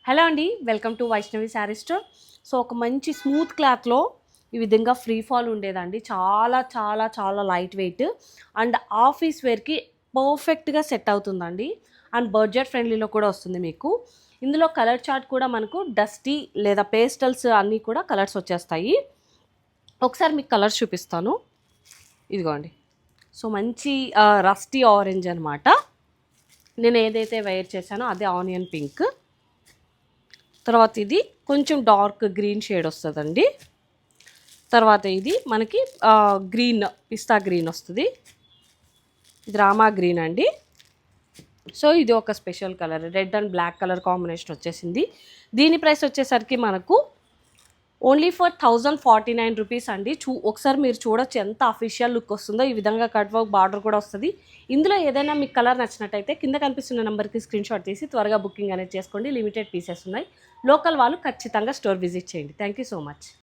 Hello అండి, welcome to Vaishnavi sari store. So ఒక మంచి స్మూత్ క్లాత్లో ఈ విధంగా ఫ్రీ ఫాల్ ఉండేదండి. చాలా చాలా చాలా లైట్ వెయిట్ అండ్ ఆఫీస్ వేర్కి పర్ఫెక్ట్గా సెట్ అవుతుందండి. అండ్ బడ్జెట్ ఫ్రెండ్లీలో కూడా వస్తుంది మీకు. ఇందులో కలర్ చార్ట్ కూడా మనకు డస్టీ లేదా పేస్టల్స్ అన్నీ కూడా కలర్స్ వచ్చేస్తాయి. ఒకసారి మీకు కలర్స్ చూపిస్తాను. ఇదిగోండి. సో మంచి రస్టీ ఆరెంజ్ అనమాట. నేను ఏదైతే వేర్ చేశానో అదే ఆనియన్ పింక్. తర్వాత ఇది కొంచెం డార్క్ గ్రీన్ షేడ్ వస్తుందండి. తర్వాత ఇది మనకి గ్రీన్ పిస్తా గ్రీన్ వస్తుంది. డ్రామా గ్రీన్ అండి. సో ఇది ఒక special colour, red and black colour combination వచ్చేసింది. దీని ప్రైస్ వచ్చేసరికి మనకు ఓన్లీ ఫర్ 1049 రూపీస్ అండి. ఒకసారి మీరు చూడొచ్చు ఎంత అఫీషియల్ లుక్ వస్తుందో. ఈ విధంగా కట్ వర్క్ బార్డర్ కూడా వస్తుంది. ఇందులో ఏదైనా మీకు కలర్ నచ్చినట్టయితే కింద కనిపిస్తున్న నెంబర్కి స్క్రీన్ షాట్ తీసి త్వరగా బుకింగ్ అనేది చేసుకోండి. లిమిటెడ్ పీసెస్ ఉన్నాయి. లోకల్ వాళ్ళు ఖచ్చితంగా స్టోర్ విజిట్ చేయండి. Thank you so much.